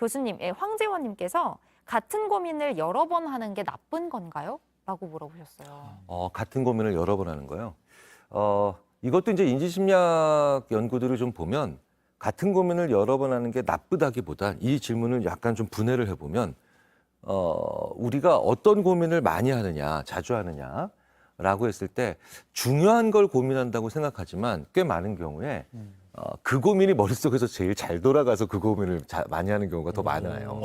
교수님, 황재원님께서 같은 고민을 여러 번 하는 게 나쁜 건가요? 라고 물어보셨어요. 같은 고민을 여러 번 하는 거요. 이것도 이제 인지심리학 연구들을 좀 보면 같은 고민을 여러 번 하는 게 나쁘다기보다 이 질문을 약간 좀 분해를 해보면 우리가 어떤 고민을 많이 하느냐, 자주 하느냐라고 했을 때 중요한 걸 고민한다고 생각하지만 꽤 많은 경우에 그 고민이 머릿속에서 제일 잘 돌아가서 그 고민을 많이 하는 경우가 더 많아요.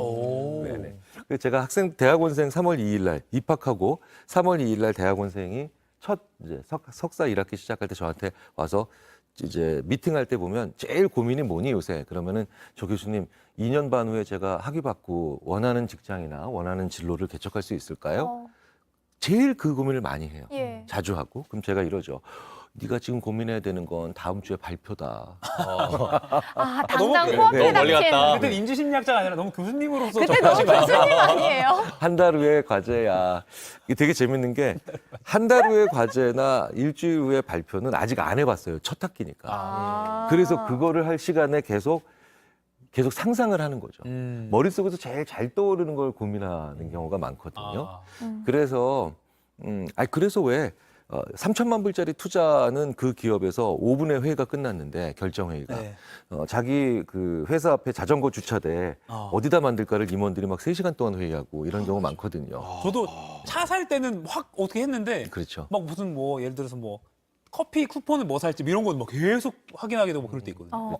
네네. 그래서 제가 대학원생 3월 2일 날 입학하고 3월 2일 날 대학원생이 첫 이제 석사 1학기 시작할 때 저한테 와서 이제 미팅할 때 보면 제일 고민이 뭐니 요새? 그러면은 저 교수님 2년 반 후에 제가 학위 받고 원하는 직장이나 원하는 진로를 개척할 수 있을까요? 제일 그 고민을 많이 해요. 예. 자주 하고. 그럼 제가 이러죠. 네가 지금 고민해야 되는 건 다음 주에 발표다. 당장 너무 코앞에 멀리 닥친. 갔다. 그때 인지심리학자가 아니라 너무 교수님으로서 그때 너무 교수님 아니에요? 한 달 후에 과제야. 이게 되게 재밌는 게 한 달 후에 과제나 일주일 후에 발표는 아직 안 해봤어요. 첫 학기니까. 그래서 그거를 할 시간에 계속 상상을 하는 거죠. 머릿속에서 제일 잘 떠오르는 걸 고민하는 경우가 많거든요. 그래서 그래서 왜 3천만 불짜리 투자는 그 기업에서 5분의 회의가 끝났는데 결정회의가 네. 자기 그 회사 앞에 자전거 주차대 어디다 만들까를 임원들이 막 3시간 동안 회의하고 이런 경우 많거든요. 저도 차 살 때는 확 어떻게 했는데 그렇죠. 막 무슨 뭐 예를 들어서 뭐 커피 쿠폰을 뭐 살지 이런 건 막 계속 확인하게 되고 그럴 때 있거든요.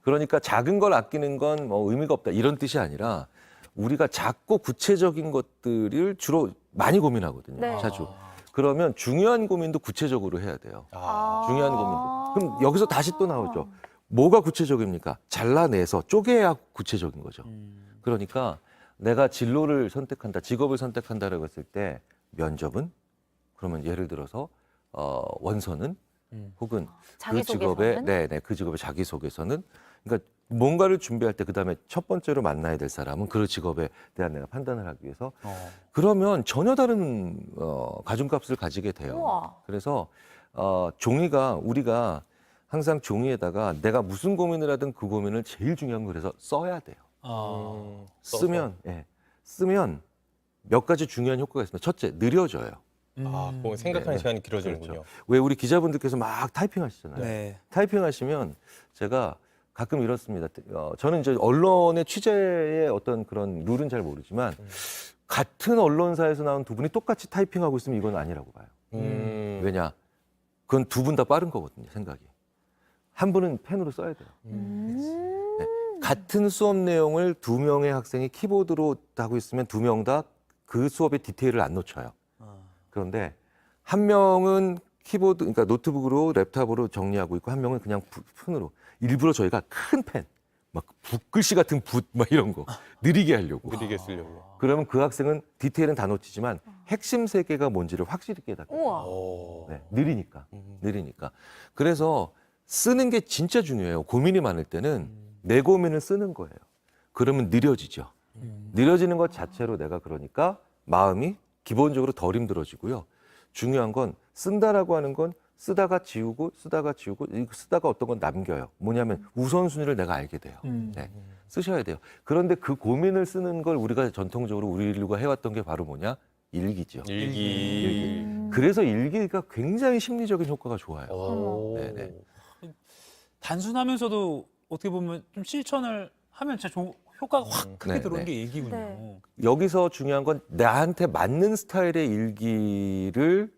그러니까 작은 걸 아끼는 건 뭐 의미가 없다 이런 뜻이 아니라 우리가 작고 구체적인 것들을 주로 많이 고민하거든요. 네. 자주. 그러면 중요한 고민도 구체적으로 해야 돼요. 중요한 고민도. 그럼 여기서 다시 또 나오죠. 뭐가 구체적입니까? 잘라내서 쪼개야 구체적인 거죠. 그러니까 내가 진로를 선택한다, 직업을 선택한다라고 했을 때 면접은 그러면 예를 들어서 원서는 혹은 그 직업의 그 직업의 자기소개서는 그러니까 뭔가를 준비할 때 그다음에 첫 번째로 만나야 될 사람은 그 직업에 대한 내가 판단을 하기 위해서 그러면 전혀 다른 가중값을 가지게 돼요. 우와. 그래서 종이가 우리가 항상 종이에다가 내가 무슨 고민을 하든 그 고민을 제일 중요한 거 그래서 써야 돼요. 쓰면 몇 가지 중요한 효과가 있습니다. 첫째, 느려져요. 뭐 생각하는 네. 시간이 길어지는군요. 그렇죠. 왜 우리 기자분들께서 막 타이핑하시잖아요. 네. 타이핑하시면 제가 가끔 이렇습니다. 저는 이제 언론의 취재의 어떤 그런 룰은 잘 모르지만 같은 언론사에서 나온 두 분이 똑같이 타이핑하고 있으면 이건 아니라고 봐요. 왜냐? 그건 두 분 다 빠른 거거든요, 생각이. 한 분은 펜으로 써야 돼요. 네. 같은 수업 내용을 2명의 학생이 키보드로 하고 있으면 2명 다 그 수업의 디테일을 안 놓쳐요. 그런데 한 명은 키보드, 그러니까 노트북으로 랩탑으로 정리하고 있고 한 명은 그냥 펜으로. 일부러 저희가 큰 펜, 막 붓글씨 같은 붓, 막 이런 거 느리게 하려고. 느리게 쓰려고. 그러면 그 학생은 디테일은 다 놓치지만 핵심 세계가 뭔지를 확실히 깨닫게 돼요. 우와. 네, 느리니까. 그래서 쓰는 게 진짜 중요해요. 고민이 많을 때는 내 고민을 쓰는 거예요. 그러면 느려지죠. 느려지는 것 자체로 내가 그러니까 마음이 기본적으로 덜 힘들어지고요. 중요한 건 쓴다라고 하는 건 쓰다가 지우고 쓰다가 어떤 건 남겨요. 뭐냐면 우선순위를 내가 알게 돼요. 네, 쓰셔야 돼요. 그런데 그 고민을 쓰는 걸 우리가 전통적으로 우리 인류가 해왔던 게 바로 뭐냐? 일기죠. 일기. 그래서 일기가 굉장히 심리적인 효과가 좋아요. 네네. 단순하면서도 어떻게 보면 좀 실천을 하면 진짜 효과가 확 크게 네, 들어오는 네. 게 일기군요. 네. 여기서 중요한 건 나한테 맞는 스타일의 일기를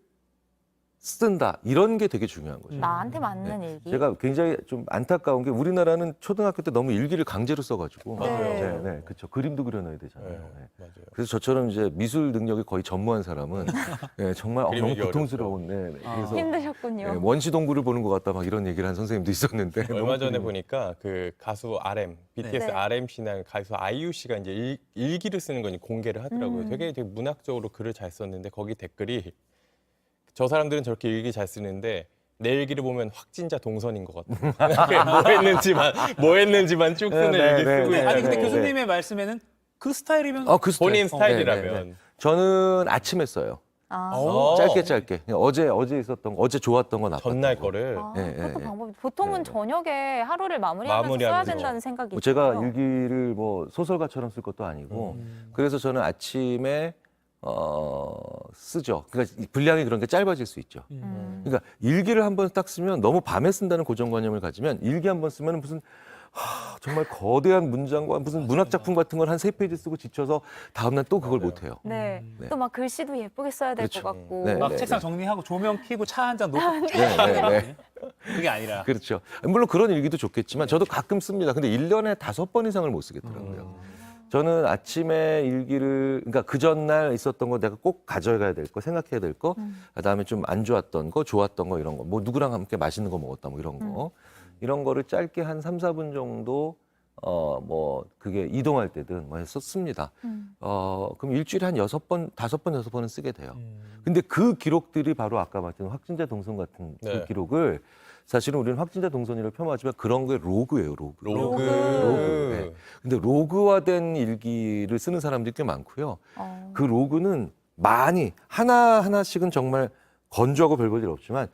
쓴다. 이런 게 되게 중요한 거죠. 나한테 맞는 일기. 제가 굉장히 좀 안타까운 게 우리나라는 초등학교 때 너무 일기를 강제로 써가지고. 맞아요. 네, 그렇죠. 그림도 그려놔야 되잖아요. 네. 맞아요. 그래서 저처럼 이제 미술 능력이 거의 전무한 사람은 네, 정말 너무 그림이 고통스러운. 네, 그래서 힘드셨군요. 네, 원시동굴을 보는 것 같다 막 이런 얘기를 한 선생님도 있었는데. 얼마 전에 그림이- 보니까 그 가수 RM, BTS 네. RM 씨나 가수 아이유 씨가 이제 일기를 쓰는 거 공개를 하더라고요. 되게 문학적으로 글을 잘 썼는데 거기 댓글이 저 사람들은 저렇게 일기 잘 쓰는데 내 일기를 보면 확진자 동선인 것 같아요. 뭐 했는지만 쭉 쓰는 일기 쓰고 있는. 아니 근데 네, 교수님의 말씀에는 그 스타일이면 그 스타일. 본인 네, 스타일이라면. 저는 아침에 써요. 아, 어. 짧게 그냥 어제 있었던 거, 어제 좋았던 거 나빴던 전날 거. 거를. 아, 예, 그것도 예, 방법이 보통은 네. 저녁에 하루를 마무리하면서 써야 마무리하면서. 된다는 생각이 뭐 제가 있어요. 일기를 뭐 소설가처럼 쓸 것도 아니고 그래서 저는 아침에 쓰죠. 그러니까 이 분량이 그런 게 짧아질 수 있죠. 그러니까 일기를 한 번 딱 쓰면 너무 밤에 쓴다는 고정관념을 가지면 일기 한 번 쓰면 무슨 정말 거대한 문장과 무슨 문학 작품 같은 걸 한 3페이지 쓰고 지쳐서 다음날 또 그걸 못 해요. 네. 네. 또 막 글씨도 예쁘게 써야 될 것 그렇죠. 같고. 네, 막 네, 책상 네. 정리하고 조명 켜고 차 한 잔 놓고 네. 그게 아니라 그렇죠. 물론 그런 일기도 좋겠지만 저도 가끔 씁니다. 근데 1년에 5번 이상을 못 쓰겠더라고요. 저는 아침에 일기를 그러니까 그 전날 있었던 거 내가 꼭 가져가야 될 거, 생각해야 될 거, 그다음에 좀 안 좋았던 거, 좋았던 거 이런 거. 뭐 누구랑 함께 맛있는 거 먹었다 뭐 이런 거. 이런 거를 짧게 한 3, 4분 정도 뭐 그게 이동할 때든 뭐 해서 씁니다. 그럼 일주일에 한 6번, 5번, 6번은 쓰게 돼요. 근데 그 기록들이 바로 아까 말했던 확진자 동선 같은 그 네. 기록을 사실은 우리는 확진자 동선이라고 표현하지만 그런 게 로그예요, 로그. 로그. 네. 근데 로그화된 일기를 쓰는 사람들이 꽤 많고요. 그 로그는 많이 하나하나씩은 정말 건조하고 별 볼 일 없지만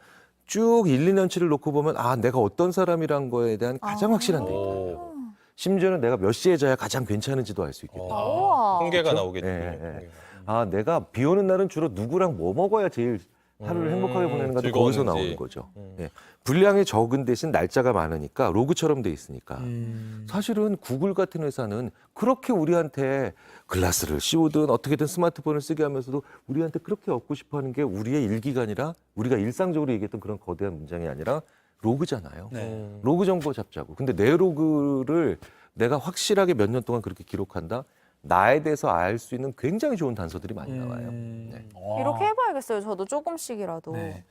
쭉 1, 2년치를 놓고 보면 아, 내가 어떤 사람이란 거에 대한 가장 확실한 데이터. 오. 심지어는 내가 몇 시에 자야 가장 괜찮은지도 알 수 있겠다. 우와. 통계가 그렇죠? 나오겠죠. 예, 예. 통계가. 아, 내가 비 오는 날은 주로 누구랑 뭐 먹어야 제일 하루를 행복하게 보내는가도 거기서 즐거웠는지. 나오는 거죠. 예. 분량이 적은 대신 날짜가 많으니까 로그처럼 돼 있으니까. 음. 사실은 구글 같은 회사는 그렇게 우리한테 글라스를 씌우든 어떻게든 스마트폰을 쓰게 하면서도 우리한테 그렇게 얻고 싶어 하는 게 우리의 일기가 아니라 우리가 일상적으로 얘기했던 그런 거대한 문장이 아니라 로그잖아요. 네. 로그 정보 잡자고. 근데 내 로그를 내가 확실하게 몇 년 동안 그렇게 기록한다? 나에 대해서 알 수 있는 굉장히 좋은 단서들이 많이 나와요. 네. 와. 이렇게 해봐야겠어요. 저도 조금씩이라도. 네.